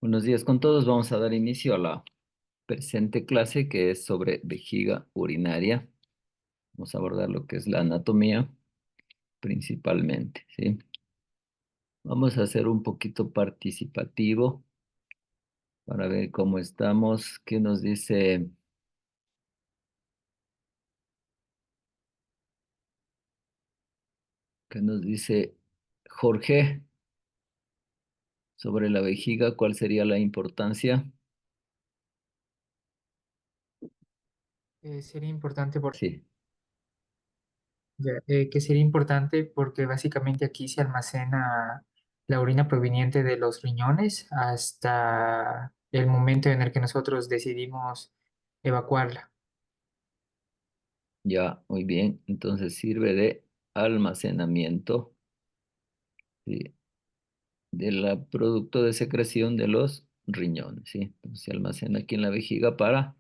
Buenos días con todos. Vamos a dar inicio a la presente clase que es sobre vejiga urinaria. Vamos a abordar lo que es la anatomía principalmente, ¿sí? Vamos a hacer un poquito participativo para ver cómo estamos. Qué nos dice Jorge sobre la vejiga? ¿Cuál sería la importancia? Sería importante Sí, que sería importante porque básicamente aquí se almacena la orina proveniente de los riñones hasta el momento en el que nosotros decidimos evacuarla. ya, muy bien. Entonces sirve de almacenamiento, ¿sí? Del producto de secreción de los riñones, ¿sí? Entonces, se almacena aquí en la vejiga para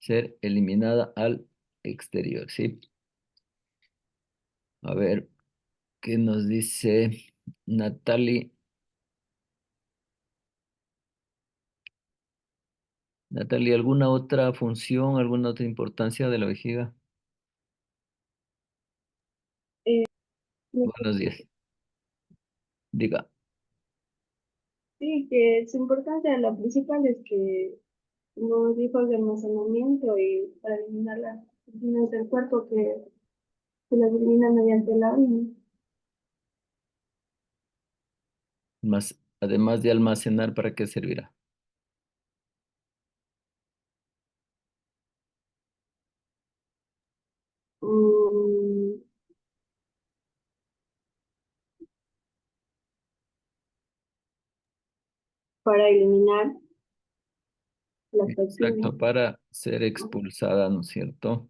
ser eliminada al exterior, ¿sí? A ver, ¿qué nos dice Natalie? Natalie, ¿alguna otra función, alguna otra importancia de la vejiga? Eh, Buenos días. Diga, sí, que su importancia, lo principal es que como dijo de almacenamiento y para eliminar las toxinas del cuerpo que se las elimina mediante la orina. más, además de almacenar, ¿para qué servirá? Mm, para eliminar las toxinas. Exacto, para ser expulsada, ¿no es cierto?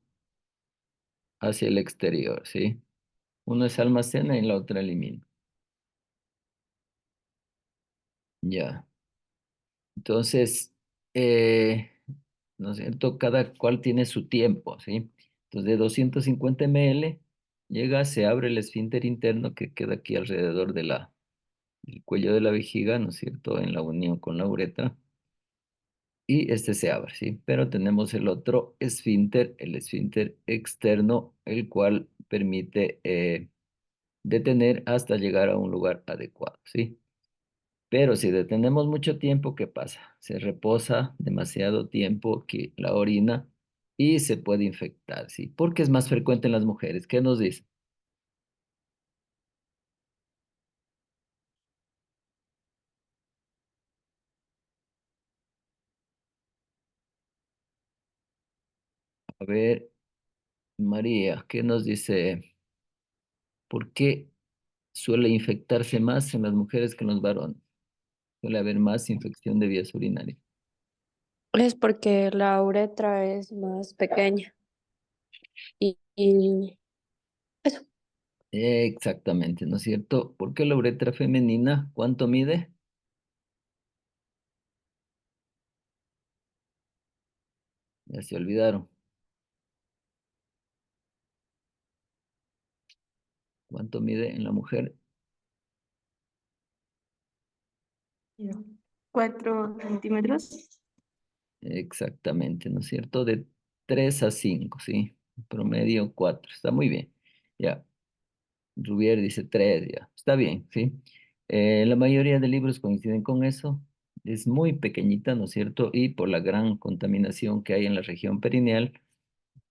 Hacia el exterior, ¿sí? Uno es almacena y la otra elimina. Ya. Entonces, eh, ¿no es cierto? Cada cual tiene su tiempo, ¿sí? Entonces, de 250 ml llega, se abre el esfínter interno que queda aquí alrededor del cuello de la vejiga, ¿no es cierto? En la unión con la uretra. Y este se abre, ¿sí? Pero tenemos el otro esfínter, el esfínter externo, el cual permite detener hasta llegar a un lugar adecuado, ¿sí? Pero si detenemos mucho tiempo, ¿qué pasa? Se reposa demasiado tiempo que la orina y se puede infectar, ¿sí? Porque es más frecuente en las mujeres. ¿Qué nos dice? A ver, María, ¿qué nos dice? ¿Por qué suele infectarse más en las mujeres que en los varones? Suele haber más infección de vías urinarias. Es porque la uretra es más pequeña y eso. Exactamente, ¿no es cierto? ¿Por qué la uretra femenina? ¿Cuánto mide? Ya se olvidaron. ¿Cuánto mide en la mujer? 4 centímetros. Exactamente, ¿no es cierto? De 3 a 5, ¿sí? Promedio 4, está muy bien. Ya, Rubier dice 3, ya, está bien, ¿sí? La mayoría de libros coinciden con eso. Es muy pequeñita, ¿no es cierto? Y por la gran contaminación que hay en la región perineal,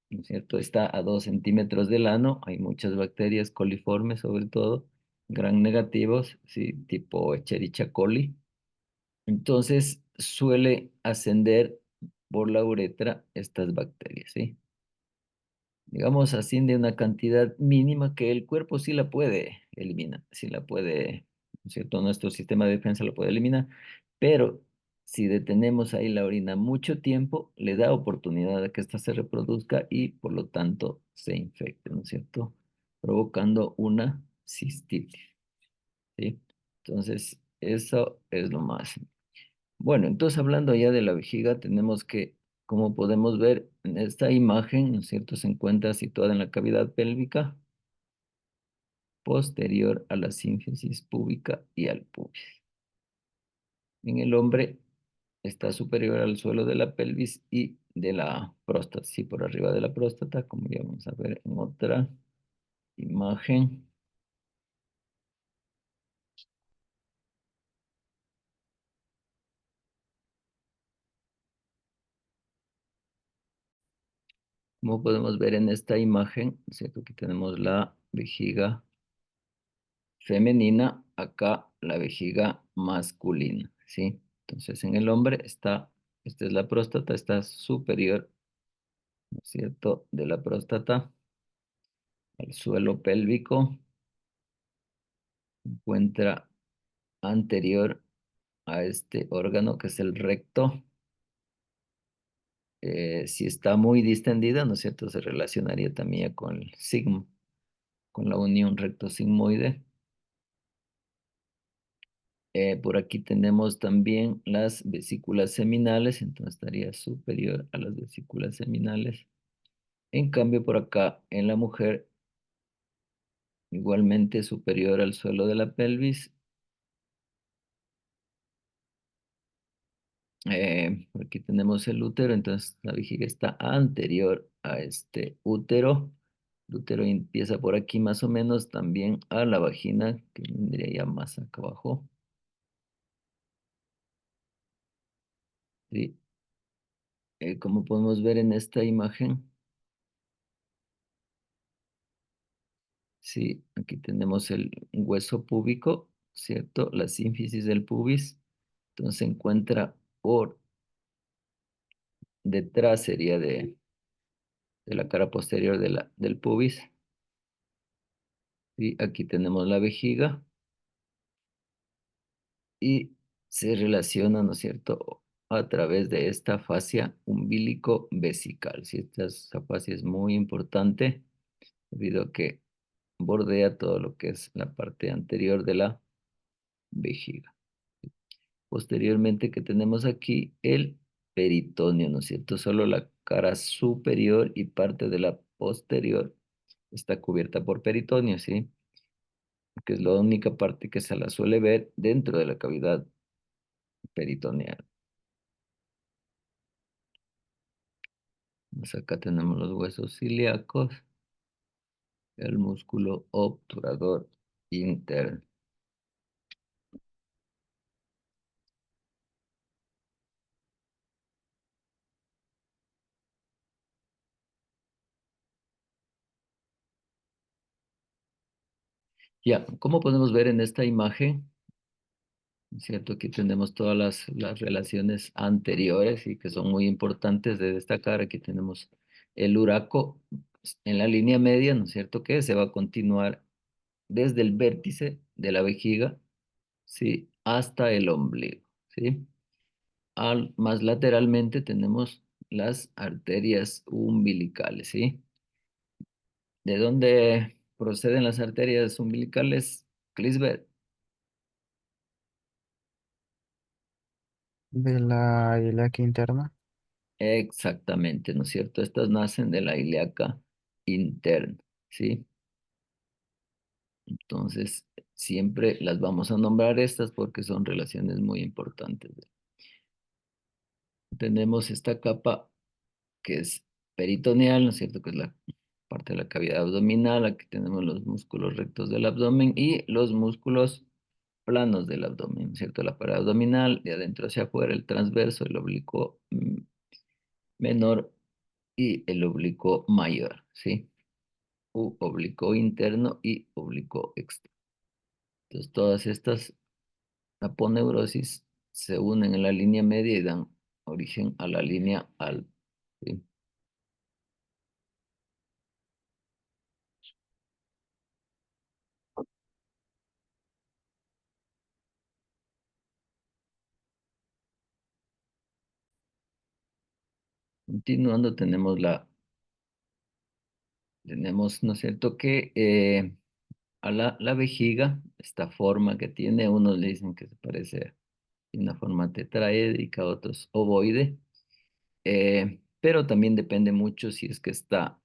¿no es cierto? Está a 2 centímetros del ano, hay muchas bacterias coliformes sobre todo, gran negativos, ¿sí? Tipo Escherichia coli. Entonces suele ascender por la uretra estas bacterias, ¿sí? Digamos, asciende una cantidad mínima que el cuerpo sí la puede eliminar, sí la puede, ¿no es cierto? Nuestro sistema de defensa la puede eliminar, pero si detenemos ahí la orina mucho tiempo, le da oportunidad a que ésta se reproduzca y por lo tanto se infecte, ¿no es cierto? Provocando una cistitis, ¿sí? Entonces, eso es lo más. Bueno, entonces hablando ya de la vejiga, tenemos que, como podemos ver en esta imagen, ¿no es cierto?, se encuentra situada en la cavidad pélvica posterior a la sínfisis púbica y al pubis. En el hombre está superior al suelo de la pelvis y de la próstata, sí, por arriba de la próstata, como ya vamos a ver en otra imagen. Como podemos ver en esta imagen, ¿cierto? Aquí tenemos la vejiga femenina, acá la vejiga masculina, ¿sí? Entonces en el hombre está, esta es la próstata, está superior, ¿no es cierto?, de la próstata al suelo pélvico, encuentra anterior a este órgano que es el recto. Si está muy distendida, ¿no es cierto?, se relacionaría también con el sigmo, con la unión recto-sigmoide. Por aquí tenemos también las vesículas seminales, entonces estaría superior a las vesículas seminales. En cambio, por acá en la mujer, igualmente superior al suelo de la pelvis. Por aquí tenemos el útero, entonces la vejiga está anterior a este útero. El útero empieza por aquí más o menos también a la vagina, que vendría ya más acá abajo. Sí. Como podemos ver en esta imagen, sí, aquí tenemos el hueso púbico, ¿cierto? La sínfisis del pubis. Entonces se encuentra por detrás, sería de la cara posterior del pubis. Y aquí tenemos la vejiga y se relaciona, ¿no es cierto?, a través de esta fascia umbilico-vesical. Sí, esta fascia es muy importante debido a que bordea todo lo que es la parte anterior de la vejiga. Posteriormente que tenemos aquí el peritoneo, ¿no es cierto? Solo la cara superior y parte de la posterior está cubierta por peritoneo, ¿sí? Que es la única parte que se la suele ver dentro de la cavidad peritoneal. Pues acá tenemos los huesos ilíacos, el músculo obturador interno. Ya, como podemos ver en esta imagen, ¿cierto? Aquí tenemos todas las relaciones anteriores y que son muy importantes de destacar. Aquí tenemos el uraco en la línea media, ¿no es cierto? Que se va a continuar desde el vértice de la vejiga, ¿sí? Hasta el ombligo, ¿sí? Más lateralmente tenemos las arterias umbilicales, ¿sí? ¿De dónde proceden las arterias umbilicales, Clisbert? De la ilíaca interna. Exactamente, ¿no es cierto? Estas nacen de la ilíaca interna, ¿sí? Entonces, siempre las vamos a nombrar estas porque son relaciones muy importantes. Tenemos esta capa que es peritoneal, ¿no es cierto? Que es la parte de la cavidad abdominal. Aquí tenemos los músculos rectos del abdomen y los músculos planos del abdomen, ¿no es cierto? La pared abdominal, de adentro hacia afuera, el transverso, el oblicuo menor y el oblicuo mayor, ¿sí? Oblicuo interno y oblicuo externo. Entonces, todas estas aponeurosis se unen en la línea media y dan origen a la línea alta, ¿sí? Continuando, tenemos, ¿no es cierto?, que a la vejiga, esta forma que tiene, unos le dicen que se parece a una forma tetraédrica, otros ovoide, pero también depende mucho si es que está,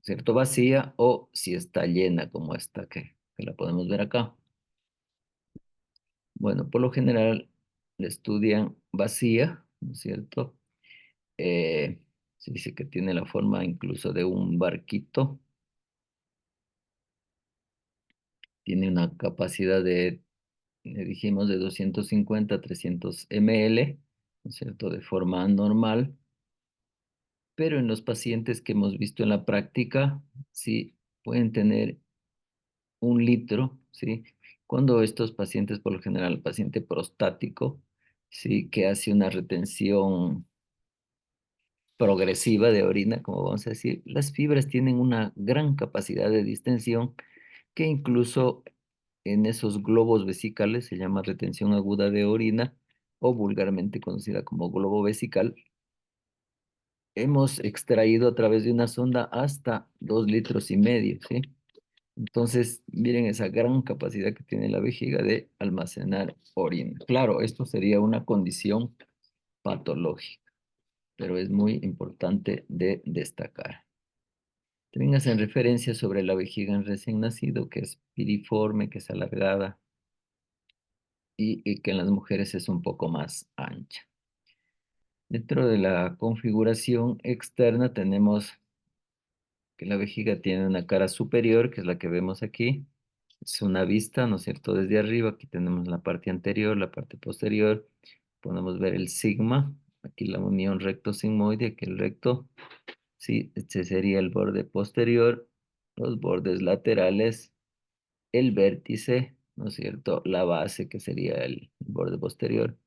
¿cierto?, vacía o si está llena, como esta que la podemos ver acá. Bueno, por lo general, la estudian vacía, ¿no es cierto? Eh, Se dice que tiene la forma incluso de un barquito, tiene una capacidad de, dijimos, de 250 a 300 ml, ¿no es cierto? De forma normal, pero en los pacientes que hemos visto en la práctica, sí pueden tener 1 litro, ¿sí? Cuando estos pacientes, por lo general, el paciente prostático, sí, que hace una retención progresiva de orina, como vamos a decir, las fibras tienen una gran capacidad de distensión que incluso en esos globos vesicales se llama retención aguda de orina o vulgarmente conocida como globo vesical. Hemos extraído a través de una sonda hasta 2,5 litros, ¿sí? Entonces, miren esa gran capacidad que tiene la vejiga de almacenar orina. Claro, esto sería una condición patológica, pero es muy importante de destacar. También hacen referencia sobre la vejiga en recién nacido, que es piriforme, que es alargada y que en las mujeres es un poco más ancha. Dentro de la configuración externa tenemos que la vejiga tiene una cara superior, que es la que vemos aquí. Es una vista, ¿no es cierto? Desde arriba, aquí tenemos la parte anterior, la parte posterior. Podemos ver el sigma, aquí la unión recto-sigmoide, aquí el recto. Sí, este sería el borde posterior, los bordes laterales, el vértice, ¿no es cierto? La base, que sería el borde posterior.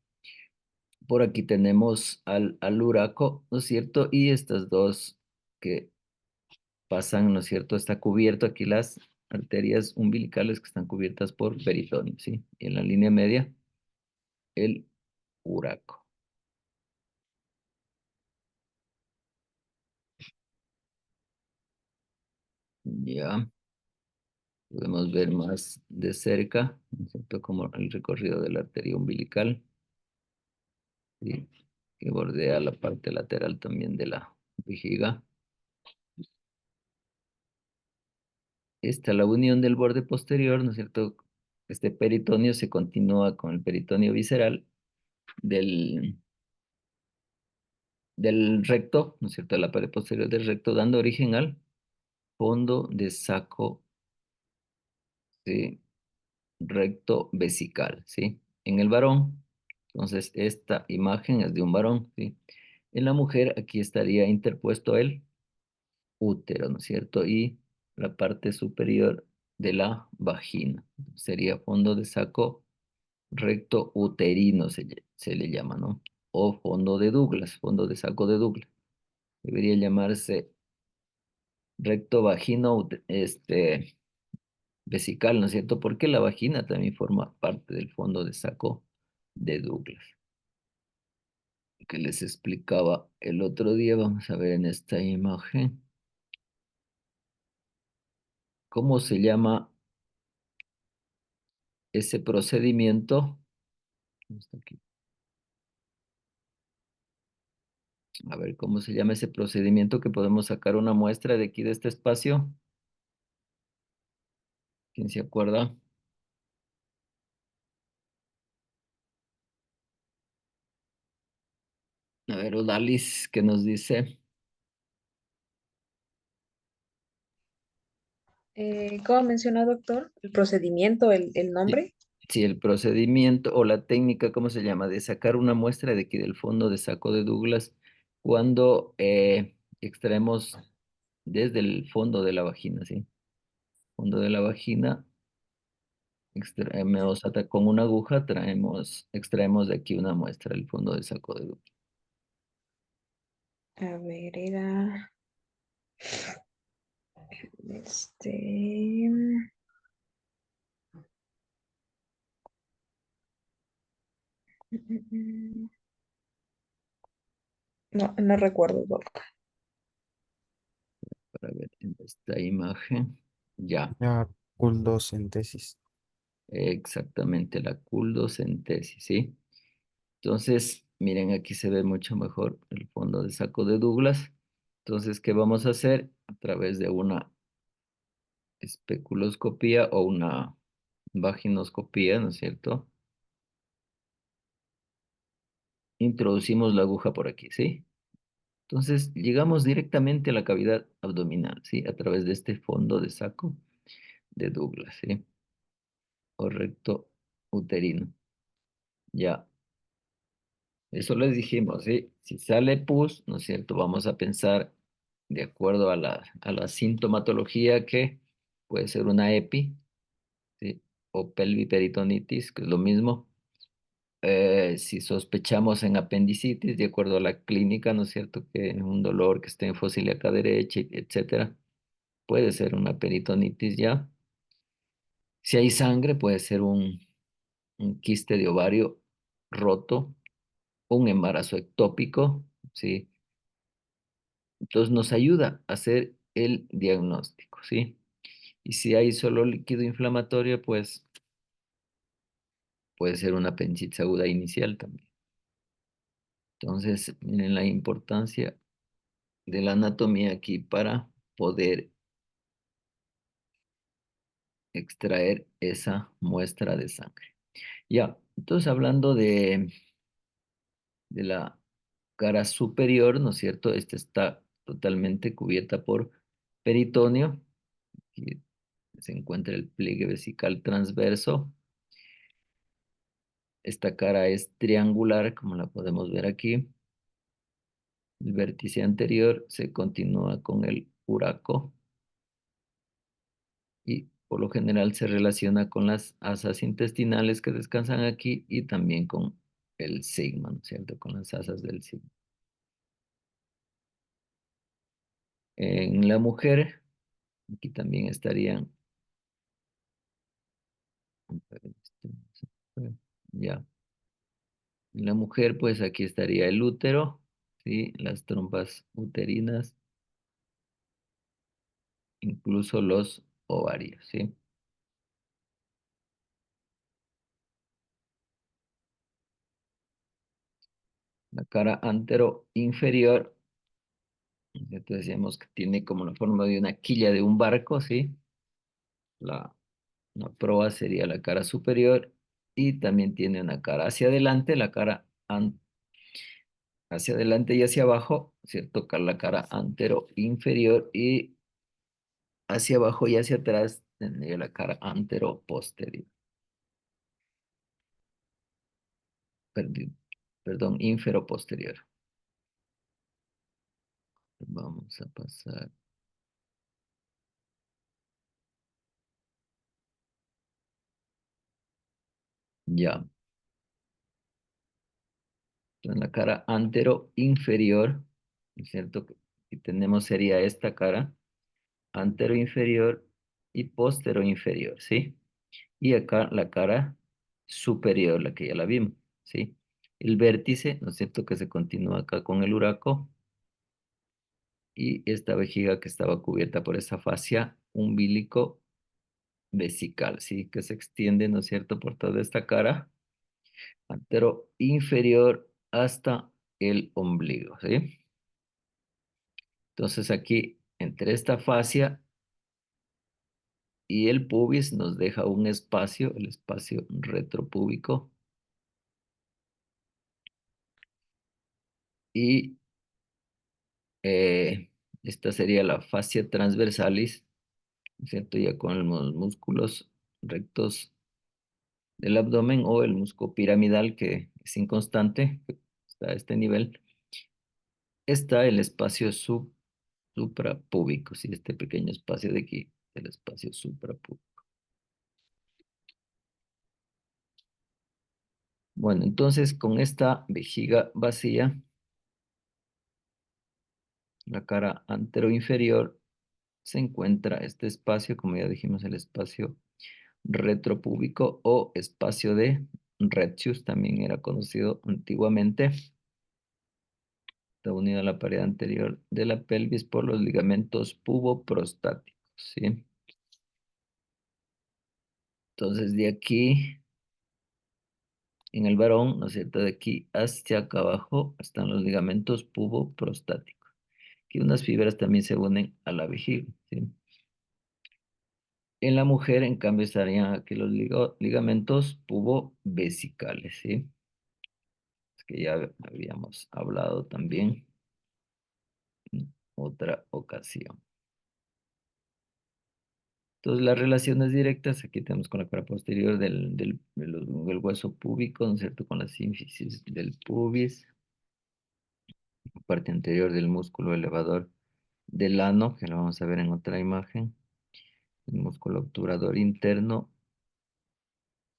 Por aquí tenemos al uraco, ¿no es cierto? Y estas dos que pasan, ¿no es cierto? Está cubierto aquí las arterias umbilicales que están cubiertas por peritoneo, ¿sí? Y en la línea media, el uraco. Ya podemos ver más de cerca, ¿no es cierto? Como el recorrido de la arteria umbilical, ¿sí? Que bordea la parte lateral también de la vejiga. Esta, la unión del borde posterior, ¿no es cierto? Este peritoneo se continúa con el peritoneo visceral del, del recto, ¿no es cierto? La pared posterior del recto, dando origen al fondo de saco, ¿sí? Recto vesical, ¿sí? En el varón, entonces esta imagen es de un varón, ¿sí? En la mujer aquí estaría interpuesto el útero, ¿no es cierto? Y la parte superior de la vagina. Sería fondo de saco recto uterino, se le llama, ¿no? O fondo de Douglas, fondo de saco de Douglas. Debería llamarse recto vagino, vesical, ¿no es cierto? Porque la vagina también forma parte del fondo de saco de Douglas, que les explicaba el otro día. Vamos a ver en esta imagen cómo se llama ese procedimiento. Está aquí. A ver cómo se llama ese procedimiento que podemos sacar una muestra de aquí de este espacio. ¿Quién se acuerda? A ver, Odalis, ¿qué nos dice? ¿Cómo menciona, doctor? ¿El procedimiento, el Sí, nombre? sí, el procedimiento o la técnica, ¿cómo se llama? De sacar una muestra de aquí del fondo de saco de Douglas cuando extraemos desde el fondo de la vagina, ¿sí? Fondo de la vagina, extraemos con una aguja, extraemos de aquí una muestra del fondo de saco de Douglas. A ver, era este. No, no recuerdo, doctor. Para ver en esta imagen. Ya, La culdosíntesis. exactamente la culdocentesis, ¿sí? Entonces, miren, aquí se ve mucho mejor el fondo de saco de Douglas. Entonces, ¿qué vamos a hacer? A través de una especuloscopía o una vaginoscopía, ¿no es cierto? introducimos la aguja por aquí, ¿sí? Entonces, llegamos directamente a la cavidad abdominal, ¿sí? A través de este fondo de saco de Douglas, ¿sí? O recto uterino. Ya, eso les dijimos, ¿sí? Si sale pus, ¿no es cierto? Vamos a pensar de acuerdo a la sintomatología que puede ser una EPI, ¿sí? O pelviperitonitis, que es lo mismo. Si sospechamos en apendicitis, de acuerdo a la clínica, ¿no es cierto? Que un dolor que esté en fosa ilíaca derecha, etcétera, puede ser una peritonitis ya. Si hay sangre, puede ser un quiste de ovario roto, un embarazo ectópico, ¿sí? Entonces nos ayuda a hacer el diagnóstico, ¿sí? Y si hay solo líquido inflamatorio, pues puede ser una apendicitis aguda inicial también. Entonces, miren la importancia de la anatomía aquí para poder extraer esa muestra de sangre. Ya, entonces hablando de la cara superior, ¿no es cierto? Esta está totalmente cubierta por peritoneo. Aquí se encuentra el pliegue vesical transverso. Esta cara es triangular, como la podemos ver aquí. El vértice anterior se continúa con el uraco y por lo general se relaciona con las asas intestinales que descansan aquí y también con el sigma, ¿no es cierto? Con las asas del sigma. En la mujer, aquí también estarían, ya, en la mujer, pues aquí estaría el útero, ¿sí? Las trompas uterinas, incluso los ovarios, ¿sí? La cara antero inferior, ya te decíamos que tiene como la forma de una quilla de un barco, ¿sí? La, la proa sería la cara superior y también tiene una cara hacia adelante, la cara hacia adelante y hacia abajo, ¿cierto? La cara antero inferior y hacia abajo y hacia atrás tendría la cara antero posterior. Perdón, perdón, infero posterior. Vamos a pasar. Ya. En la cara antero inferior, ¿no es cierto? Que tenemos sería esta cara, antero inferior y postero inferior, ¿sí? Y acá la cara superior, la que ya la vimos, ¿sí? El vértice, ¿no es cierto? Que se continúa acá con el uraco y esta vejiga que estaba cubierta por esa fascia umbilico vesical, ¿sí? Que se extiende, ¿no es cierto? Por toda esta cara, antero inferior hasta el ombligo, ¿sí? Entonces aquí, entre esta fascia y el pubis, nos deja un espacio, el espacio retropúbico, y esta sería la fascia transversalis, ¿cierto? Ya con los músculos rectos del abdomen o el músculo piramidal que es inconstante, que está a este nivel, está el espacio suprapúbico, ¿sí? Este pequeño espacio de aquí, el espacio suprapúbico. Bueno, entonces con esta vejiga vacía, la cara anteroinferior, se encuentra este espacio, como ya dijimos, el espacio retropúbico o espacio de Rettius, también era conocido antiguamente. Está unido a la pared anterior de la pelvis por los ligamentos puboprostáticos, ¿sí? Entonces de aquí, en el varón, ¿no es cierto? De aquí hacia acá abajo están los ligamentos puboprostáticos, que unas fibras también se unen a la vejiga, ¿sí? En la mujer, en cambio, estarían aquí los ligamentos pubovesicales, ¿sí? que ya habíamos hablado también en otra ocasión. Entonces, las relaciones directas, aquí tenemos con la cara posterior del hueso púbico, ¿no es cierto? Con la sínfisis del pubis, parte anterior del músculo elevador del ano, que lo vamos a ver en otra imagen, el músculo obturador interno,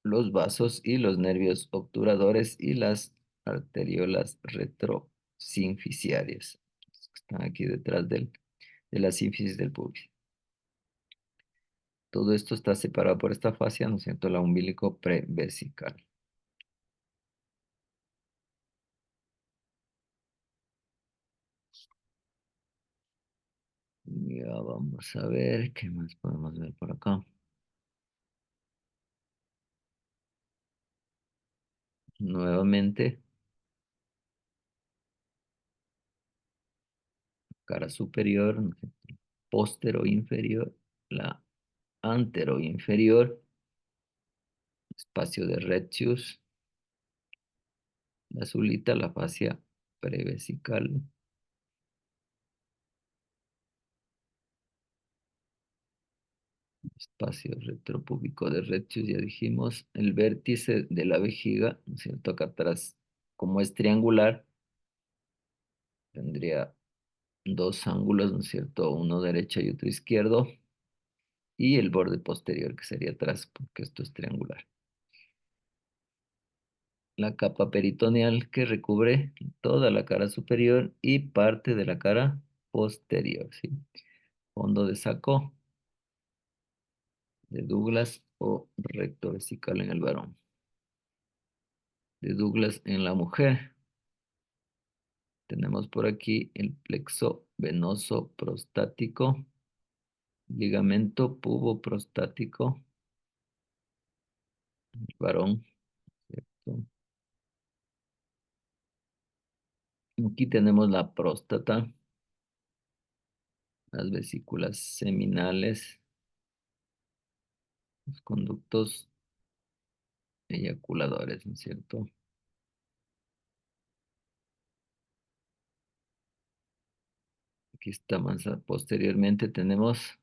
los vasos y los nervios obturadores y las arteriolas retrosinficiarias, que están aquí detrás de la sínfisis del pubis. Todo esto está separado por esta fascia, ¿no es cierto? La umbilico prevesical. Ya vamos a ver qué más podemos ver por acá. Nuevamente, cara superior, ¿no es cierto? Póstero inferior, la antero inferior, espacio de Rettius, la azulita, la fascia prevesical, espacio retropúbico de Rettius, ya dijimos, el vértice de la vejiga, ¿no es cierto? Acá atrás, como es triangular, tendría dos ángulos, ¿no es cierto? Uno derecho y otro izquierdo, y el borde posterior que sería atrás, porque esto es triangular. La capa peritoneal que recubre toda la cara superior y parte de la cara posterior, ¿sí? Fondo de saco de Douglas o recto vesical en el varón. De Douglas en la mujer. Tenemos por aquí el plexo venoso prostático, ligamento puboprostático, el varón, ¿cierto? Aquí tenemos la próstata, las vesículas seminales, los conductos eyaculadores, ¿no es cierto? Aquí está más posteriormente tenemos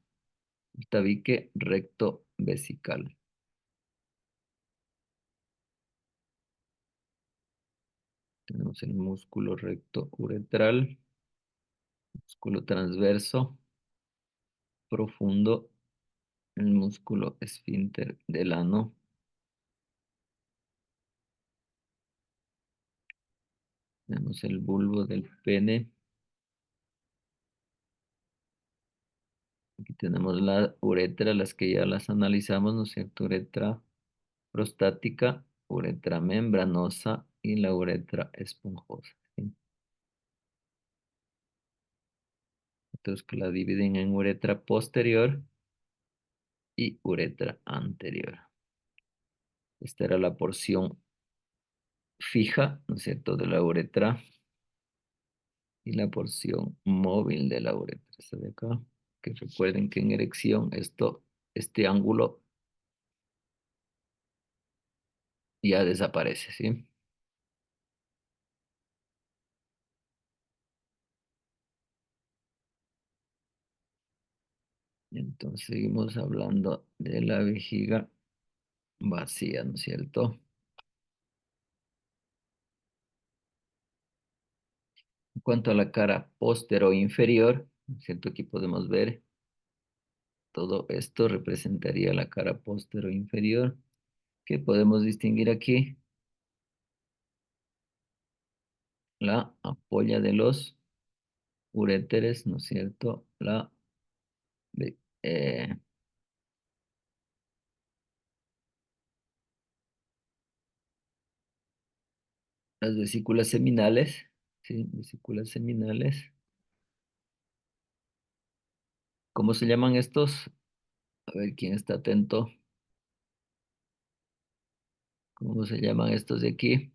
el tabique recto vesical. Tenemos el músculo recto uretral, músculo transverso, profundo, el músculo esfínter del ano. Tenemos el bulbo del pene. Aquí tenemos la uretra, las que ya las analizamos, ¿no es cierto? Uretra prostática, uretra membranosa y la uretra esponjosa, ¿sí? Entonces que la dividen en uretra posterior y uretra anterior. Esta era la porción fija, ¿no es cierto?, de la uretra y la porción móvil de la uretra. Esta de acá, que recuerden que en erección este ángulo ya desaparece, ¿sí? Entonces seguimos hablando de la vejiga vacía, ¿no es cierto? En cuanto a la cara póstero inferior, ¿no es cierto? Aquí podemos ver todo esto representaría la cara póstero inferior, que podemos distinguir aquí la ampolla de los uréteres, ¿no es cierto? Ve- eh, las vesículas seminales, ¿sí? Vesículas seminales. ¿Cómo se llaman estos? A ver quién está atento. ¿Cómo se llaman estos de aquí?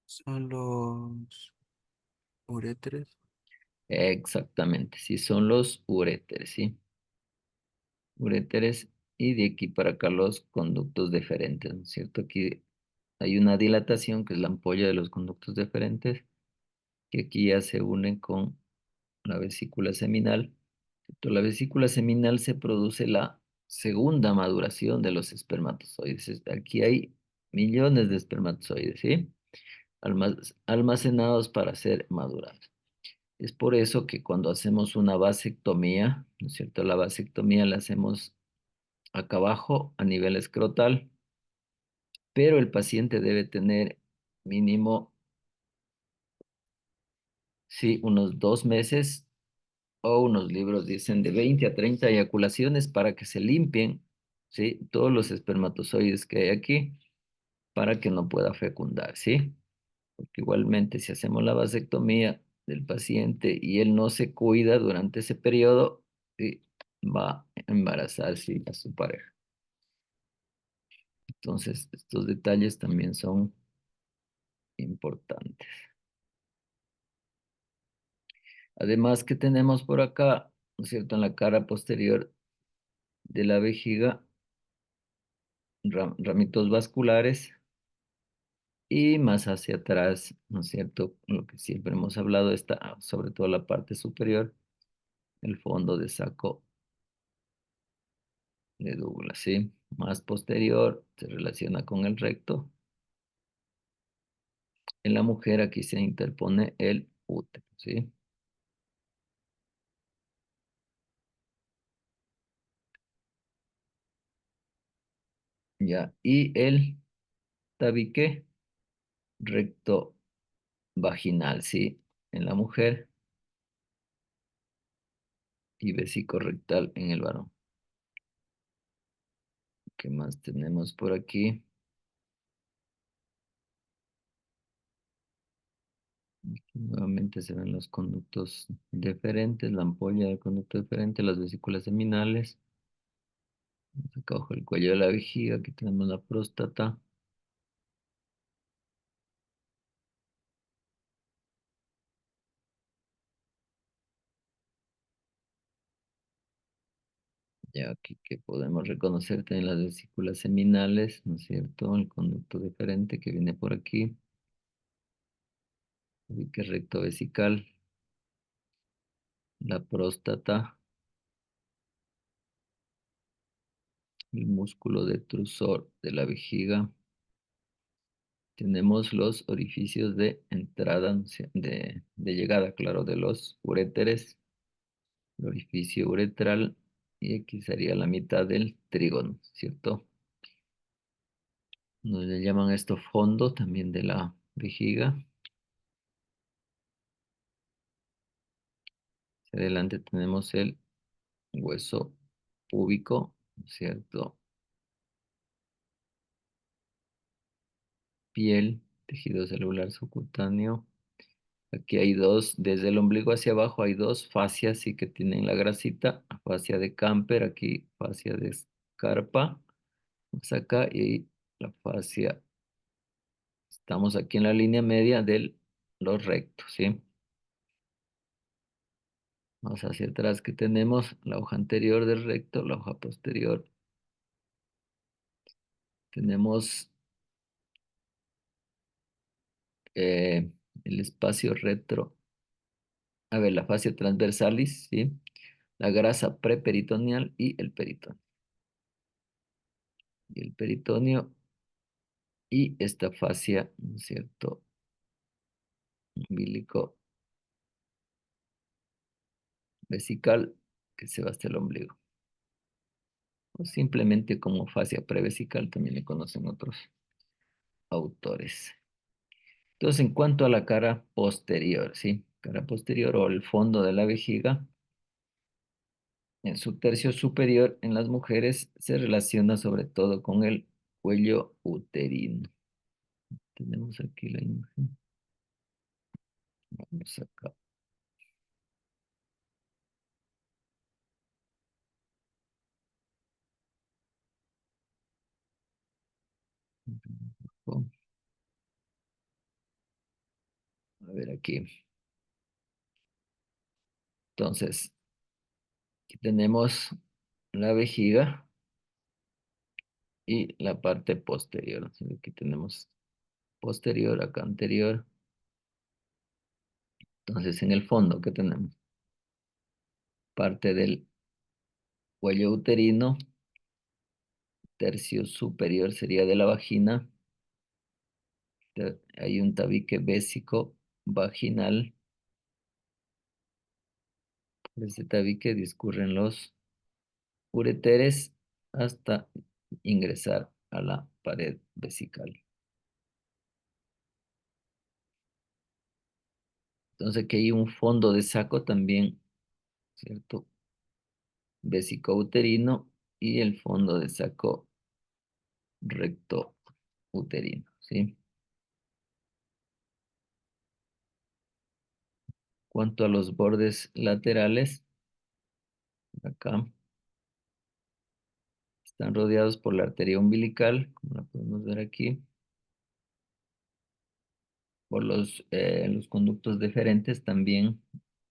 Son los uréteres. Exactamente, sí, son los uréteres, ¿sí? Uréteres y de aquí para acá los conductos deferentes, ¿no es cierto? Aquí hay una dilatación que es la ampolla de los conductos deferentes, que aquí ya se une con la vesícula seminal. La vesícula seminal se produce la segunda maduración de los espermatozoides. Aquí hay millones de espermatozoides, ¿sí? Almacenados para ser madurados. Es por eso que cuando hacemos una vasectomía, ¿no es cierto? La vasectomía la hacemos acá abajo a nivel escrotal, pero el paciente debe tener mínimo, sí, unos 2 meses o unos libros dicen de 20 a 30 eyaculaciones para que se limpien, ¿sí? Todos los espermatozoides que hay aquí para que no pueda fecundar, ¿sí? Porque igualmente si hacemos la vasectomía del paciente y él no se cuida durante ese periodo, ¿sí? Va a embarazar, sí, a su pareja. Entonces, estos detalles también son importantes. Además que tenemos por acá, ¿no es cierto? En la cara posterior de la vejiga, ramitos vasculares y más hacia atrás, ¿no es cierto? Lo que siempre hemos hablado está sobre todo la parte superior, el fondo de saco de Douglas, ¿sí? Más posterior se relaciona con el recto. En la mujer aquí se interpone el útero, ¿sí? Ya, y el tabique recto vaginal, ¿sí? En la mujer y vesicorrectal en el varón. ¿Qué más tenemos por aquí? Aquí nuevamente se ven los conductos deferentes, la ampolla del conducto deferente, las vesículas seminales. Acá abajo el cuello de la vejiga, aquí tenemos la próstata. Ya aquí que podemos reconocer también las vesículas seminales, ¿no es cierto? El conducto deferente que viene por aquí, que recto vesical, la próstata, el músculo detrusor de la vejiga. Tenemos los orificios de entrada, ¿no es de llegada, claro, de los uréteres, el orificio uretral, y aquí sería la mitad del trígono, ¿cierto? Nos le llaman esto fondo también de la vejiga. Hacia adelante tenemos el hueso púbico, ¿cierto? Piel, tejido celular subcutáneo. Aquí hay dos, desde el ombligo hacia abajo hay dos fascias, sí que tienen la grasita, fascia de Camper, aquí fascia de Scarpa, vamos acá y la fascia, estamos aquí en la línea media de los rectos, ¿sí? Más hacia atrás que tenemos la hoja anterior del recto, la hoja posterior. Tenemos el espacio retro, a ver, la fascia transversalis, ¿sí? La grasa preperitoneal y el peritoneo. Y el peritoneo y esta fascia, ¿no es cierto? Umbilico vesical que se va hasta el ombligo. O simplemente como fascia prevesical, también le conocen otros autores. Entonces, en cuanto a la cara posterior, ¿sí? Cara posterior o el fondo de la vejiga, en su tercio superior en las mujeres se relaciona sobre todo con el cuello uterino. Tenemos aquí la imagen. Vamos acá. A ver aquí. Entonces, aquí tenemos la vejiga, y la parte posterior. Así, aquí tenemos posterior, acá anterior. Entonces, en el fondo, ¿qué tenemos? Parte del cuello uterino, tercio superior sería de la vagina. Hay un tabique bésico vaginal. Por este tabique discurren los ureteres hasta ingresar a la pared vesical. Entonces aquí hay un fondo de saco también, ¿cierto? Vésico uterino y el fondo de saco recto uterino, ¿sí? Cuanto a los bordes laterales, acá están rodeados por la arteria umbilical, como la podemos ver aquí, por los conductos deferentes también,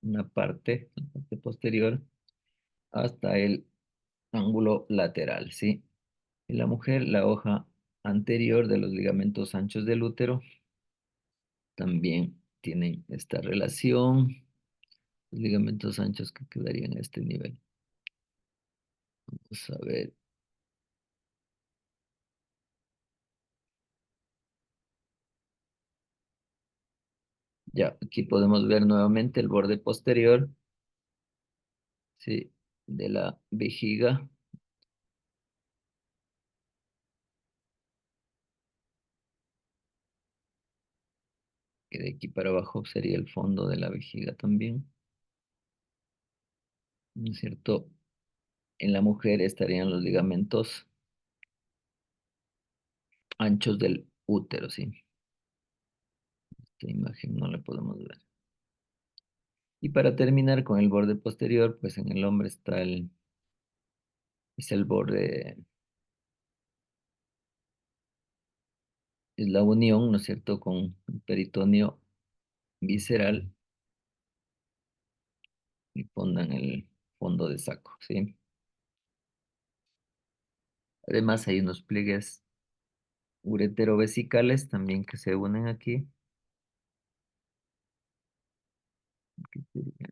una parte, la parte posterior, hasta el ángulo lateral, ¿sí? En la mujer, la hoja anterior de los ligamentos anchos del útero también tienen esta relación. Los ligamentos anchos que quedarían a este nivel. Vamos a ver. Ya, aquí podemos ver nuevamente el borde posterior, ¿sí? De la vejiga. Que de aquí para abajo sería el fondo de la vejiga también. ¿No es cierto? En la mujer estarían los ligamentos anchos del útero, ¿sí? Esta imagen no la podemos ver. Y para terminar con el borde posterior, pues en el hombre está es el borde, es la unión, ¿no es cierto?, con el peritoneo visceral y pongan el fondo de saco, ¿sí? Además hay unos pliegues ureterovesicales también que se unen aquí. Que serían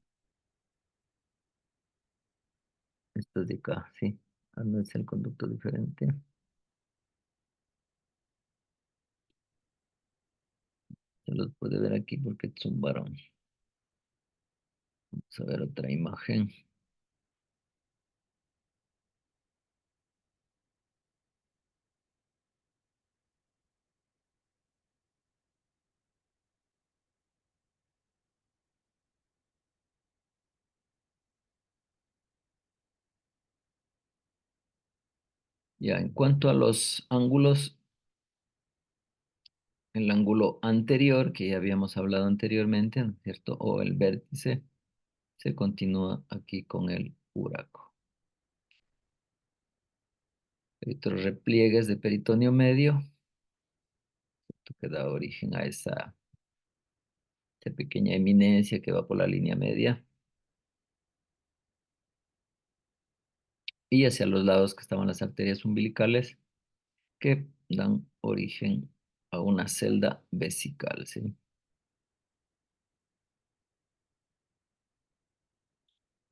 estos de acá, ¿sí? Ah, no es el conducto diferente. Se los puede ver aquí porque es un varón. Vamos a ver otra imagen. Ya, en cuanto a los ángulos, el ángulo anterior, que ya habíamos hablado anteriormente, ¿no es cierto? O el vértice, se continúa aquí con el uraco. Hay otros repliegues de peritoneo medio, que da origen a esa pequeña eminencia que va por la línea media. Y hacia los lados que estaban las arterias umbilicales, que dan origen a una celda vesical, ¿sí?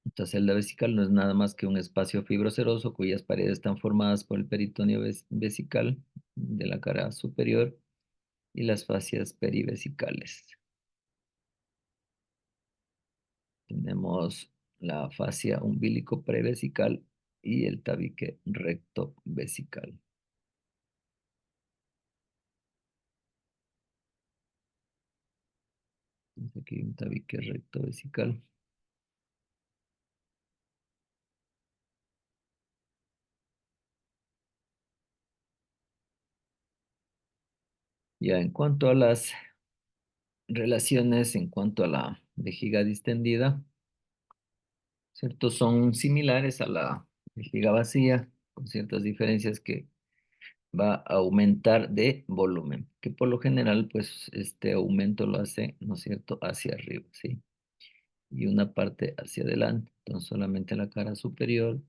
Esta celda vesical no es nada más que un espacio fibroseroso cuyas paredes están formadas por el peritoneo vesical de la cara superior y las fascias perivesicales. Tenemos la fascia umbilico prevesical y el tabique recto vesical. Entonces aquí hay un tabique recto vesical. Ya en cuanto a las relaciones, en cuanto a la vejiga distendida, ¿cierto? Son similares a la vejiga vacía, con ciertas diferencias que va a aumentar de volumen, que por lo general, pues, este aumento lo hace, ¿no es cierto?, hacia arriba, ¿sí? Y una parte hacia adelante, entonces solamente la cara superior,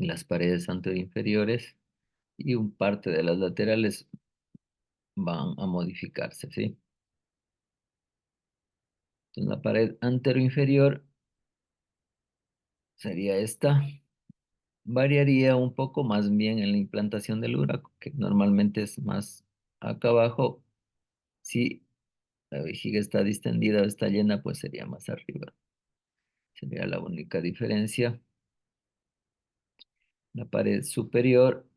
y las paredes anteroinferiores y un parte de las laterales van a modificarse, ¿sí? Entonces la pared anteroinferior sería esta. Variaría un poco más bien en la implantación del úraco, que normalmente es más acá abajo. Si la vejiga está distendida o está llena, pues sería más arriba. Sería la única diferencia. La pared superior,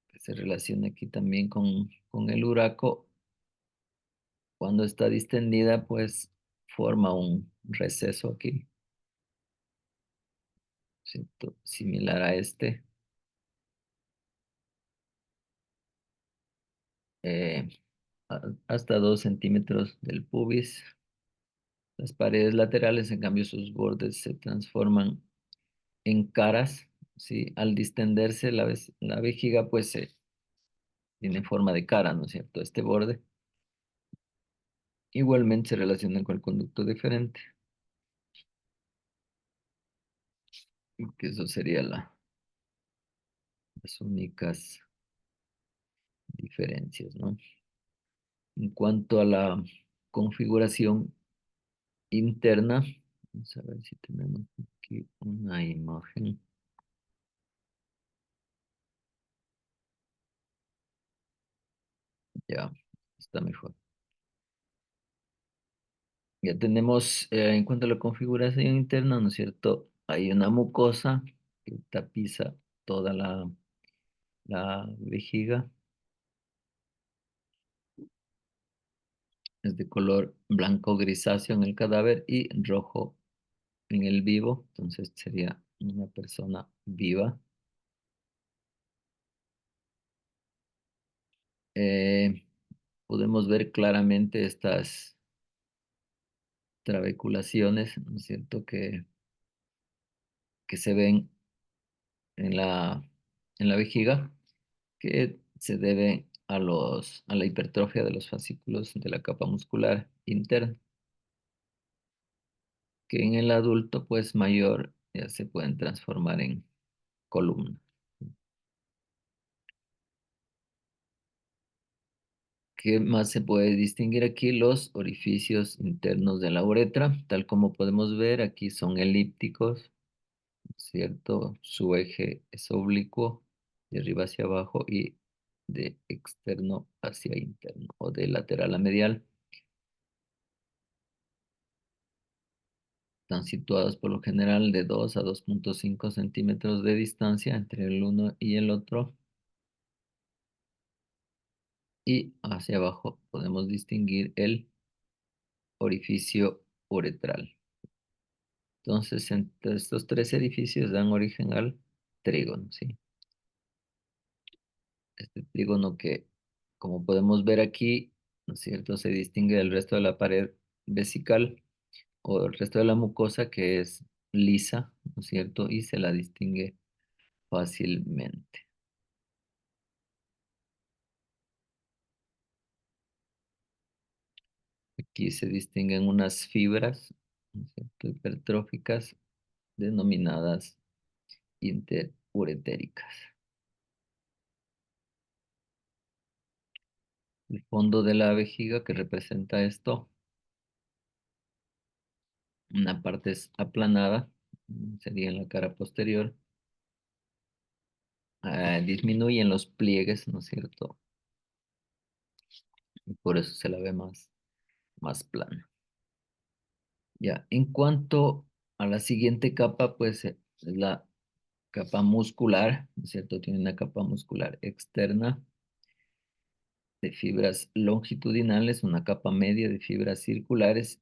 que se relaciona aquí también con el úraco, cuando está distendida, pues forma un receso aquí, ¿cierto? Similar a este. eh, Hasta 2 centímetros del pubis. Las paredes laterales, en cambio, sus bordes se transforman en caras, ¿sí? Al distenderse la vejiga, pues tiene forma de cara, ¿no es cierto? Este borde igualmente se relaciona con el conducto deferente, que eso sería las únicas diferencias, ¿no? En cuanto a la configuración interna, vamos a ver si tenemos aquí una imagen. Ya, está mejor. Ya tenemos, en cuanto a la configuración interna, ¿no es cierto? Hay una mucosa que tapiza toda la vejiga. Es de color blanco grisáceo en el cadáver y rojo en el vivo. Entonces sería una persona viva. Eh, Podemos ver claramente estas trabeculaciones, ¿no es cierto? Que se ven en la vejiga, que se debe a la hipertrofia de los fascículos de la capa muscular interna, que en el adulto, pues mayor, ya se pueden transformar en columna. ¿Qué más se puede distinguir aquí? Los orificios internos de la uretra, tal como podemos ver, aquí son elípticos, ¿cierto? Su eje es oblicuo, de arriba hacia abajo y de externo hacia interno, o de lateral a medial. Están situados por lo general de 2 a 2,5 centímetros de distancia entre el uno y el otro. Y hacia abajo podemos distinguir el orificio uretral. Entonces, entre estos tres edificios dan origen al trígono, ¿sí? Este trígono que, como podemos ver aquí, ¿no es cierto?, se distingue del resto de la pared vesical o el resto de la mucosa que es lisa, ¿no es cierto?, y se la distingue fácilmente. Aquí se distinguen unas fibras, ¿no es cierto?, hipertróficas denominadas interuretéricas. El fondo de la vejiga que representa esto, una parte es aplanada, sería en la cara posterior, disminuyen los pliegues, ¿no es cierto? Y por eso se la ve más plana. Ya, en cuanto a la siguiente capa, pues es la capa muscular, ¿no es cierto? Tiene una capa muscular externa de fibras longitudinales, una capa media de fibras circulares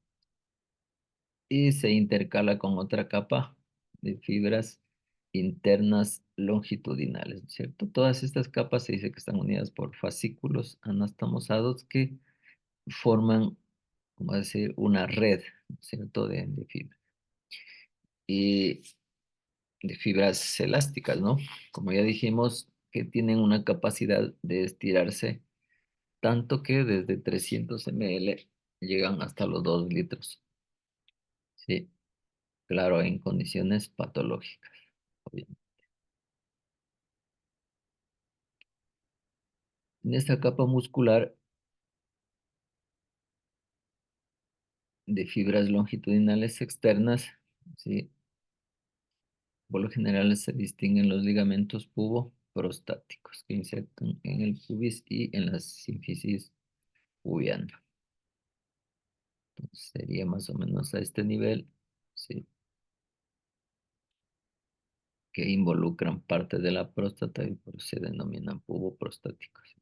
y se intercala con otra capa de fibras internas longitudinales, ¿no es cierto? Todas estas capas se dice que están unidas por fascículos anastomosados que forman, como decir, una red, ¿no es cierto?, de fibras. Y de fibras elásticas, ¿no? Como ya dijimos, que tienen una capacidad de estirarse tanto que desde 300 ml llegan hasta los 2 litros. Sí, claro, en condiciones patológicas. obviamente. En esta capa muscular de fibras longitudinales externas, ¿sí? Por lo general se distinguen los ligamentos puboprostáticos que insertan en el pubis y en la sínfisis pubiana. Entonces, sería más o menos a este nivel, ¿sí? Que involucran parte de la próstata y por eso se denominan puboprostáticos.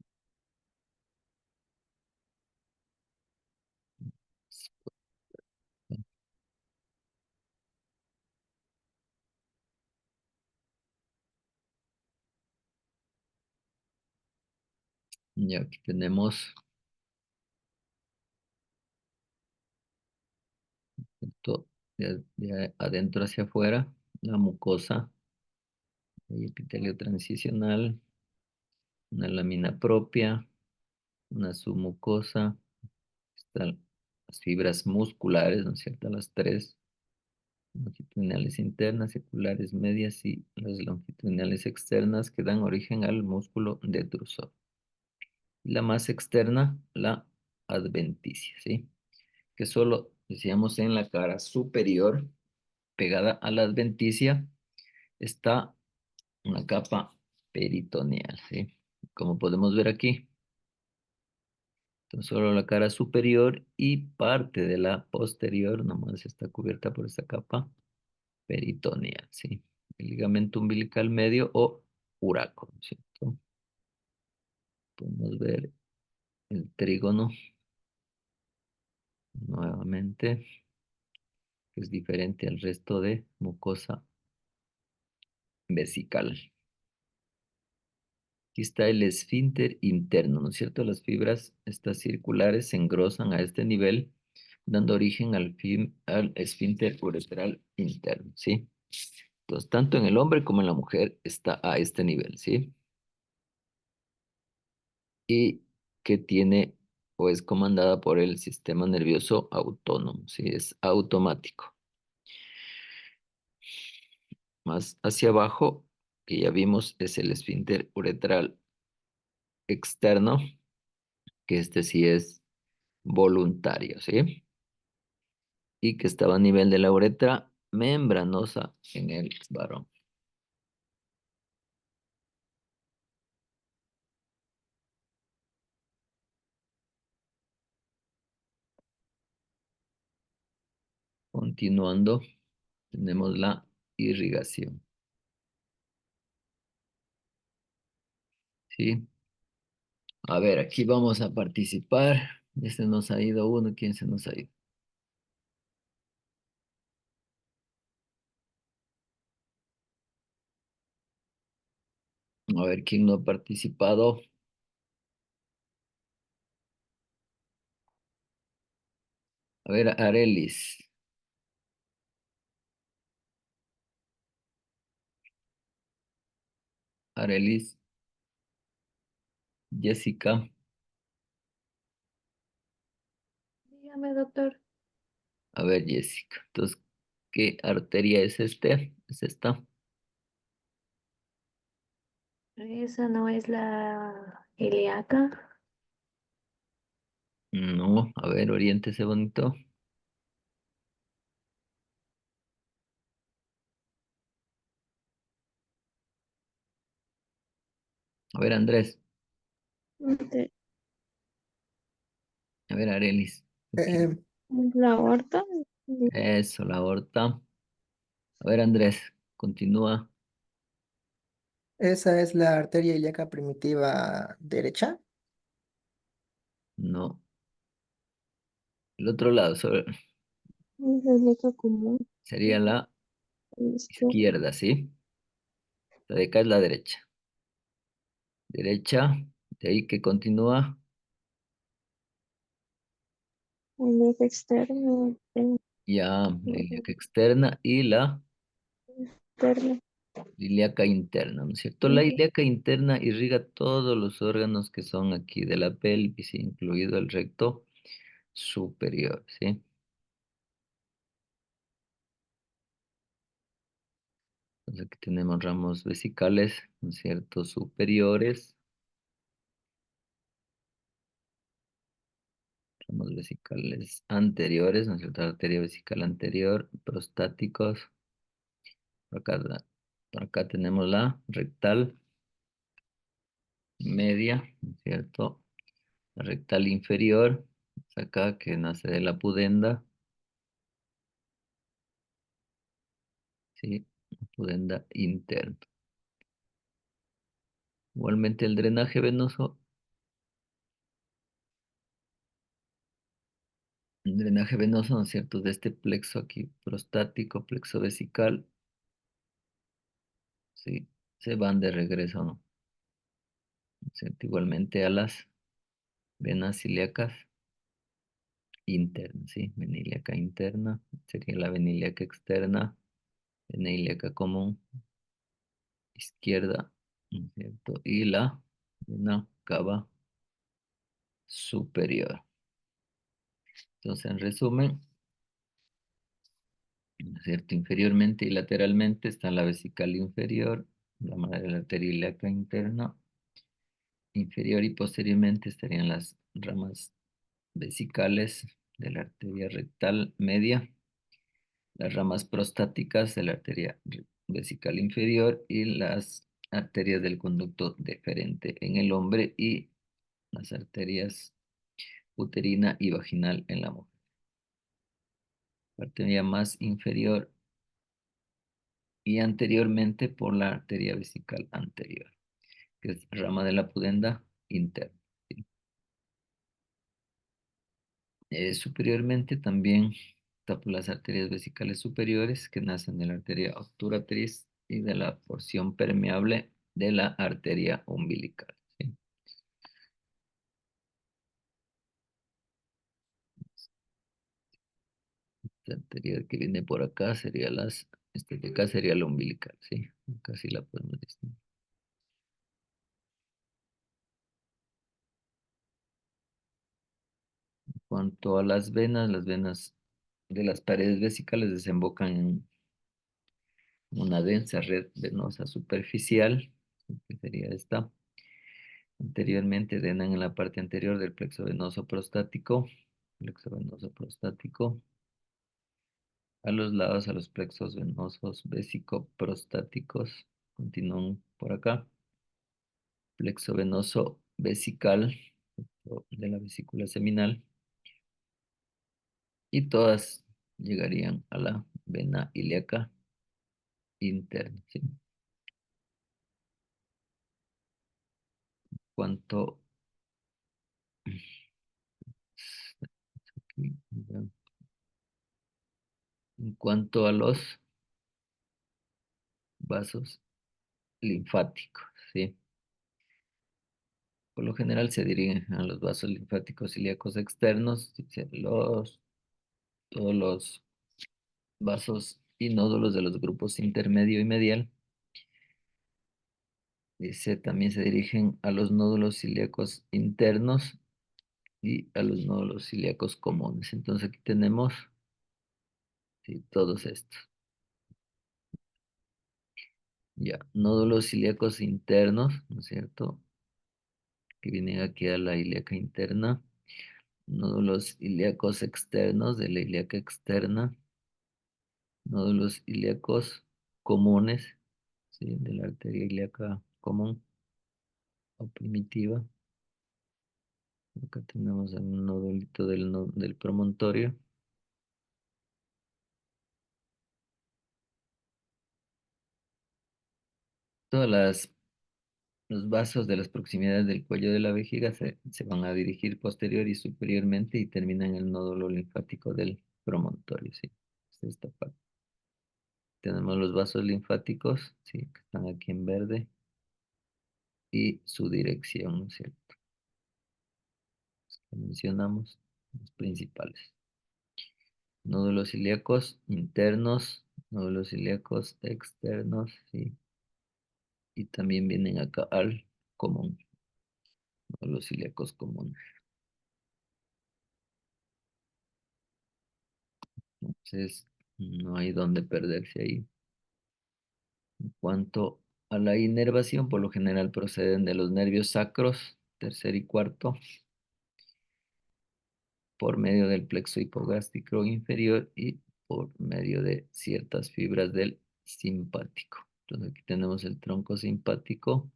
Y aquí tenemos esto de adentro hacia afuera, la mucosa, el epitelio transicional, una lámina propia, una submucosa, están las fibras musculares, ¿no es cierto? Las tres, longitudinales internas, seculares medias y las longitudinales externas que dan origen al músculo detrusor. La más externa, la adventicia, ¿sí? Que solo, decíamos, en la cara superior, pegada a la adventicia, está una capa peritoneal, ¿sí? Como podemos ver aquí, entonces solo la cara superior y parte de la posterior nomás está cubierta por esta capa peritoneal, ¿sí? El ligamento umbilical medio o uraco, ¿no es cierto? Podemos ver el trígono nuevamente, que es diferente al resto de mucosa vesical. Aquí está el esfínter interno, ¿no es cierto? Las fibras, estas circulares, se engrosan a este nivel, dando origen al esfínter uretral interno, ¿sí? Entonces, tanto en el hombre como en la mujer está a este nivel, ¿sí? Y que tiene o es comandada por el sistema nervioso autónomo, ¿sí? Es automático. Más hacia abajo, que ya vimos, es el esfínter uretral externo, que este sí es voluntario, ¿sí? Y que estaba a nivel de la uretra membranosa en el varón. Continuando, tenemos la irrigación, ¿sí? A ver, aquí vamos a participar. Este nos ha ido uno, ¿quién se nos ha ido? A ver, ¿quién no ha participado? A ver, Arelis. Arelis, Jessica. Dígame, doctor. A ver, Jessica. Entonces, ¿qué arteria es este? ¿Es esta? Esa no es la ilíaca. No, a ver, oriéntese bonito. A ver, Andrés. De- A ver, Arelis. Aquí. Eh, La aorta. Eso, la aorta. A ver, Andrés, continúa. esa es la arteria ilíaca primitiva derecha. No. El otro lado La ilíaca común. sería la Izquierda. izquierda, ¿sí? La de acá es la derecha. Derecha, de ahí que continúa. La ilíaca externa. Ya, la ilíaca externa y la Interna. ilíaca interna, ¿no es cierto? La ilíaca interna irriga todos los órganos que son aquí de la pelvis, incluido el recto superior, ¿sí? Entonces aquí tenemos ramos vesicales, ¿no es cierto? Superiores, ramos vesicales anteriores, ¿no es cierto? Arteria vesical anterior, prostáticos. Por acá, por acá tenemos la rectal media, ¿no es cierto? La rectal inferior, es acá que nace de la pudenda, ¿sí? La pudenda interna. Igualmente el drenaje venoso. El drenaje venoso, ¿no es cierto? De este plexo aquí prostático, plexo vesical, ¿sí? Se van de regreso, ¿no? ¿No es cierto? Igualmente a las venas ilíacas internas, ¿sí? Vena ilíaca interna, sería la vena ilíaca externa, vena ilíaca común, izquierda, ¿no es cierto? Y la vena cava superior. Entonces, en resumen, ¿no es cierto? Inferiormente y lateralmente está la vesical inferior, la madre de la arteria ilíaca interna, inferior y posteriormente estarían las ramas vesicales de la arteria rectal media, las ramas prostáticas de la arteria vesical inferior y las arterias del conducto deferente en el hombre y las arterias uterina y vaginal en la mujer. Arteria más inferior y anteriormente por la arteria vesical anterior, que es rama de la pudenda interna. ¿Sí? Superiormente también está por las arterias vesicales superiores que nacen de la arteria obturatriz y de la porción permeable de la arteria umbilical. ¿Sí? La arteria que viene por acá sería esta de acá sería la umbilical, ¿sí? Casi la podemos distinguir. En cuanto a las venas de las paredes vesicales desembocan en una densa red venosa superficial, que sería esta. Anteriormente drenan en la parte anterior del plexo venoso prostático, a los lados a los plexos venosos vesicoprostáticos, continúan por acá, plexo venoso vesical de la vesícula seminal, y todas llegarían a la vena ilíaca interna, ¿sí? Cuanto en cuanto a los vasos linfáticos, ¿sí? Por lo general se dirigen a los vasos linfáticos ilíacos externos, todos los vasos y nódulos de los grupos intermedio y medial. Dice, también se dirigen a los nódulos ilíacos internos y a los nódulos ilíacos comunes. Entonces aquí tenemos, sí, todos estos. Ya, nódulos ilíacos internos, ¿no es cierto? Que vienen aquí a la ilíaca interna. Nódulos ilíacos externos de la ilíaca externa. Nódulos ilíacos comunes, ¿sí? De la arteria ilíaca común o primitiva. Acá tenemos un nódulito del promontorio. Los vasos de las proximidades del cuello de la vejiga se van a dirigir posterior y superiormente y terminan en el nódulo linfático del promontorio, ¿sí? Es esta parte. Tenemos los vasos linfáticos, ¿sí? Que están aquí en verde y su dirección, ¿no es cierto? Que mencionamos, los principales. Nódulos ilíacos internos, nódulos ilíacos externos, ¿sí? Y también vienen acá al común, nódulos ilíacos comunes. Entonces, no hay donde perderse ahí. En cuanto a la inervación, por lo general proceden de los nervios sacros, tercer y cuarto, por medio del plexo hipogástrico inferior y por medio de ciertas fibras del simpático. Entonces aquí tenemos el tronco simpático,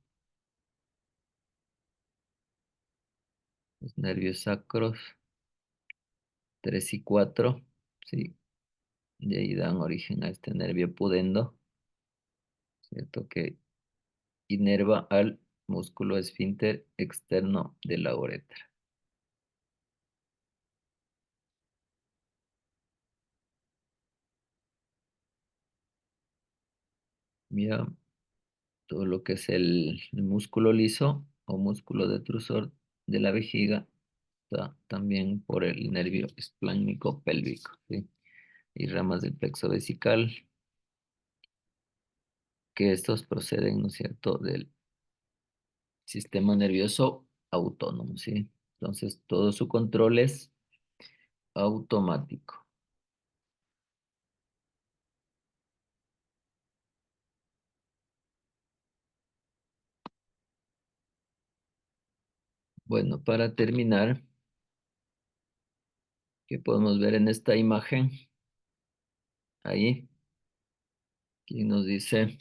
los nervios sacros, 3 y 4, ¿sí? De ahí dan origen a este nervio pudendo, ¿cierto? Que inerva al músculo esfínter externo de la uretra. Mira, todo lo que es el músculo liso o músculo detrusor de la vejiga está también por el nervio espláncnico pélvico, ¿sí? Y ramas del plexo vesical, que estos proceden, ¿no es cierto?, del sistema nervioso autónomo, ¿sí? Entonces, todo su control es automático. Bueno, para terminar, ¿qué podemos ver en esta imagen? Ahí, aquí nos dice,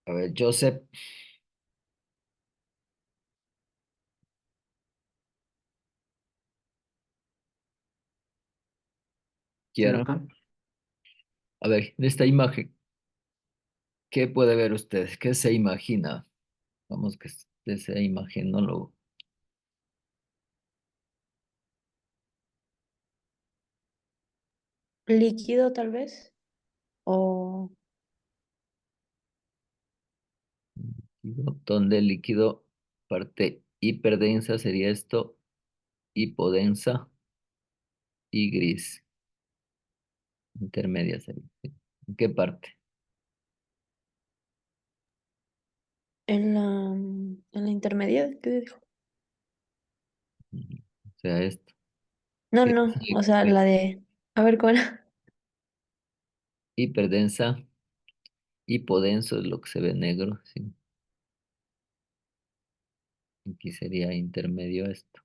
a ver, Joseph, Sí, quiero, doctor. a ver, en esta imagen, ¿qué puede ver usted? ¿Qué se imagina? Vamos, que usted sea imagenólogo. Líquido tal vez. O Donde el líquido parte hiperdensa sería esto, hipodensa y gris. Intermedia sería, ¿sí? ¿En qué parte? en la intermedia, ¿qué dijo? O sea, esto. No, Que no, o sea, la de, a ver, ¿cuál era? hiperdensa, hipodenso es lo que se ve negro, ¿sí? Aquí sería intermedio esto.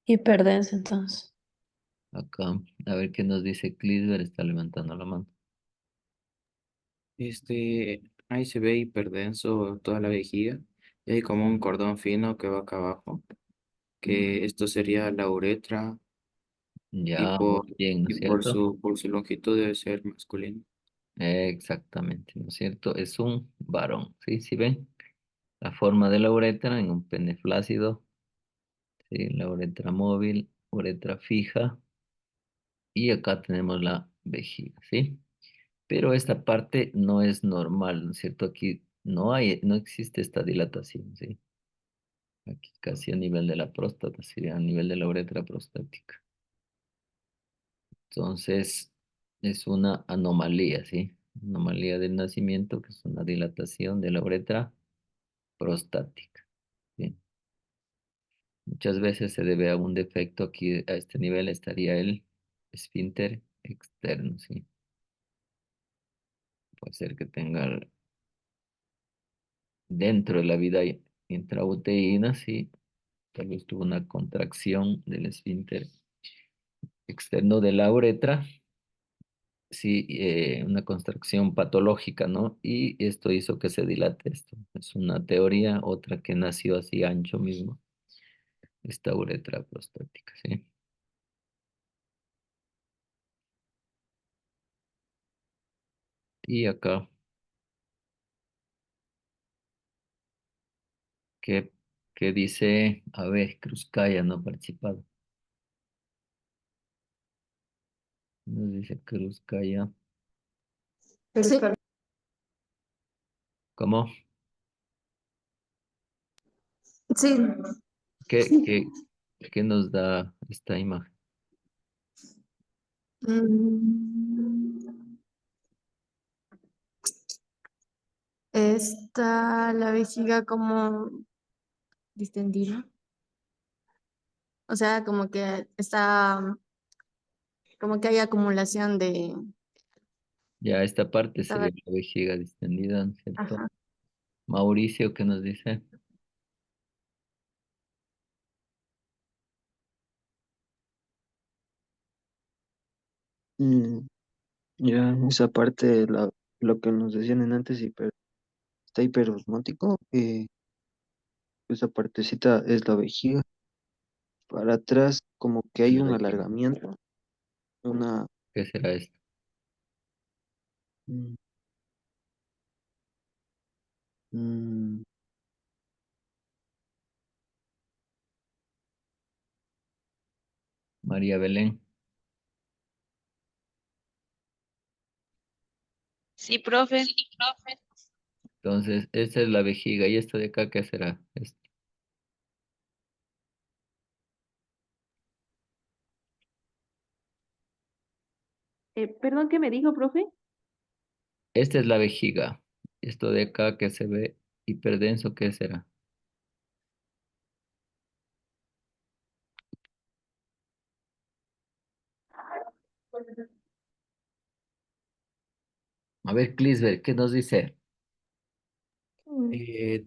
Hiperdenso, entonces. Acá, a ver qué nos dice Clisber, está levantando la mano. Ahí se ve hiperdenso toda la vejiga y hay como un cordón fino que va acá abajo, que esto sería la uretra y Ya, muy por, bien, ¿no es y por cierto? su longitud debe ser masculino. Exactamente, ¿no es cierto? Es un varón, ¿sí? ¿Sí ven? La forma de la uretra en un pene flácido, ¿sí? La uretra móvil, uretra fija, y acá tenemos la vejiga, ¿sí? Pero esta parte no es normal, ¿no es cierto? Aquí no existe esta dilatación, ¿sí? Aquí casi a nivel de la próstata, sería a nivel de la uretra prostática. Entonces, es una anomalía, ¿sí? Anomalía del nacimiento, que es una dilatación de la uretra prostática, ¿sí? Muchas veces se debe a un defecto aquí, a este nivel estaría el esfínter externo, ¿sí? Puede ser que tenga dentro de la vida intrauterina, ¿sí? Tal vez tuvo una contracción del esfínter externo de la uretra, sí, una contracción patológica, ¿no? Y esto hizo que se dilate esto. Es una teoría, otra que nació así ancho mismo, esta uretra prostática, ¿sí? Y acá, ¿qué, qué dice? A ver, Cruzcaya no ha participado. Nos dice Cruzcaya. Sí, ¿Cómo? sí. ¿Qué, qué, qué nos da esta imagen? Mm, Está la vejiga como distendida. O sea, como que hay acumulación Ya esta parte A sería ver, la vejiga distendida, ¿no es cierto? ajá. Mauricio, ¿qué nos dice? Mm, ya, esa parte, lo que nos decían en antes, está hiperosmótico, esa partecita es la vejiga. Para atrás, como que hay La un vejiga. alargamiento, una... ¿Qué será esto? mm, mm, María Belén. Sí, profe. Entonces, esta es la vejiga y esto de acá, ¿qué será? Perdón, ¿qué me dijo, profe? Esta es la vejiga. Esto de acá que se ve hiperdenso, ¿qué será? A ver, Clisber, ¿qué nos dice?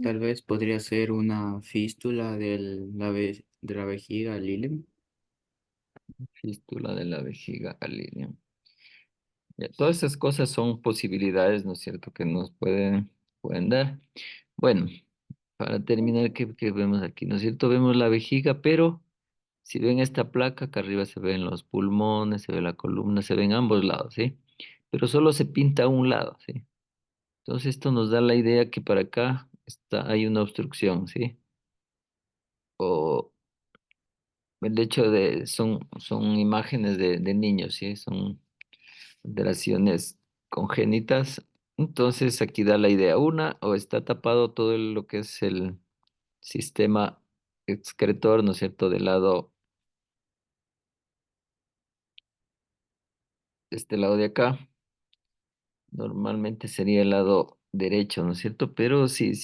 Tal vez podría ser una fístula de la vejiga, Lilium. Fístula de la vejiga, Alineum. Ya, todas esas cosas son posibilidades, ¿no es cierto?, que nos pueden dar. Bueno, para terminar, ¿qué vemos aquí? ¿No es cierto? Vemos la vejiga, pero si ven esta placa, acá arriba se ven los pulmones, se ve la columna, se ven ambos lados, ¿sí? Pero solo se pinta un lado, ¿sí? Entonces esto nos da la idea que para acá hay una obstrucción, ¿sí? O el hecho son imágenes de niños, ¿sí? Son alteraciones congénitas. Entonces aquí da la idea, una, o está tapado todo lo que es el sistema excretor, ¿no es cierto?, del lado, de este lado de acá. Normalmente sería el lado derecho, ¿no es cierto? Pero si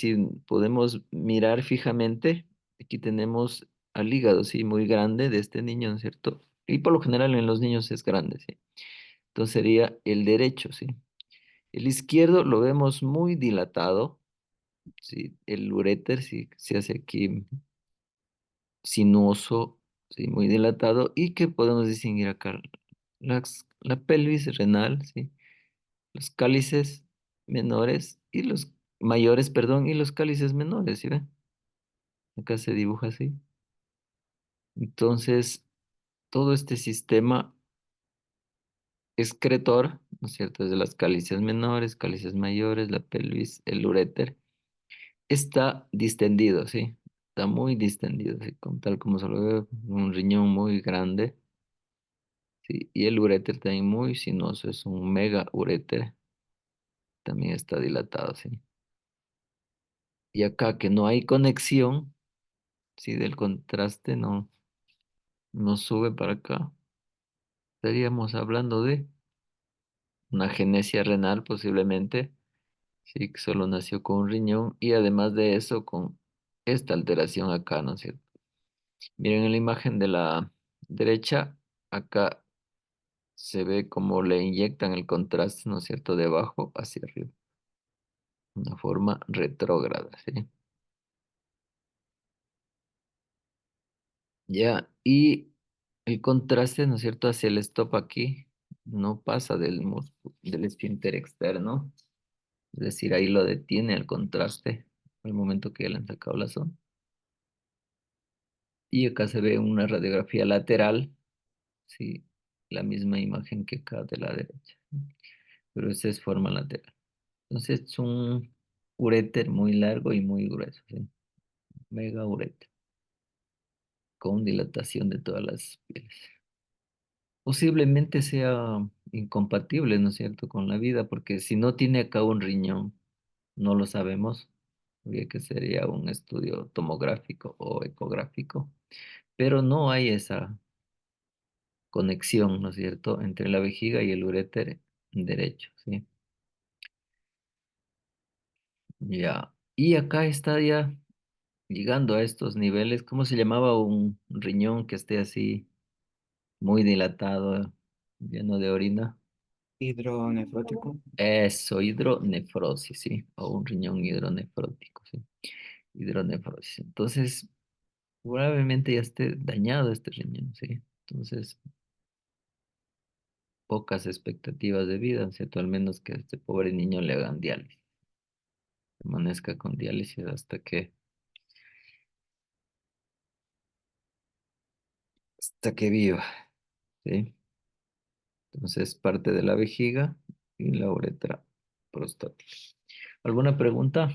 podemos mirar fijamente, aquí tenemos al hígado, sí, muy grande de este niño, ¿no es cierto? Y por lo general en los niños es grande, sí. Entonces sería el derecho, sí. El izquierdo lo vemos muy dilatado, sí. El uréter sí se hace aquí sinuoso, sí, muy dilatado. ¿Y qué podemos distinguir acá? La pelvis renal, sí. Los cálices menores y los mayores, perdón, y los cálices menores, ¿sí ven? Acá se dibuja así. Entonces, todo este sistema excretor, ¿no es cierto? Desde las cálices menores, cálices mayores, la pelvis, el uréter, está distendido, ¿sí? Está muy distendido, ¿sí? Tal como se lo ve, un riñón muy grande, ¿sí? Y el uréter también muy sinuoso, es un mega uréter, también está dilatado, ¿sí? Y acá que no hay conexión, ¿sí? Del contraste no sube para acá. Estaríamos hablando de una agenesia renal posiblemente, sí, que solo nació con un riñón y además de eso con esta alteración acá, ¿no es cierto? Miren en la imagen de la derecha, acá se ve cómo le inyectan el contraste, ¿no es cierto?, de abajo hacia arriba, una forma retrógrada, ¿sí? Ya, y el contraste, ¿no es cierto?, hacia el stop aquí no pasa del músculo, del esfínter externo, es decir, ahí lo detiene el contraste al momento que le han sacado la zona. Y acá se ve una radiografía lateral, sí, la misma imagen que acá de la derecha, pero esa es forma lateral. Entonces es un uréter muy largo y muy grueso, ¿sí? Mega uréter, con dilatación de todas las pieles. Posiblemente sea incompatible, ¿no es cierto?, con la vida, porque si no tiene acá un riñón, no lo sabemos, habría que sería un estudio tomográfico o ecográfico, pero no hay esa conexión, ¿no es cierto?, entre la vejiga y el uréter derecho, ¿sí? Ya. Y acá está ya llegando a estos niveles, ¿cómo se llamaba un riñón que esté así muy dilatado, lleno de orina? Hidronefrótico. Eso, hidronefrosis, sí, o un riñón hidronefrótico, sí. Hidronefrosis. Entonces, probablemente ya esté dañado este riñón, sí. Entonces, pocas expectativas de vida, ¿cierto? Al menos que a este pobre niño le hagan diálisis, permanezca con diálisis hasta que viva, ¿sí? Entonces, parte de la vejiga y la uretra prostática. ¿Alguna pregunta?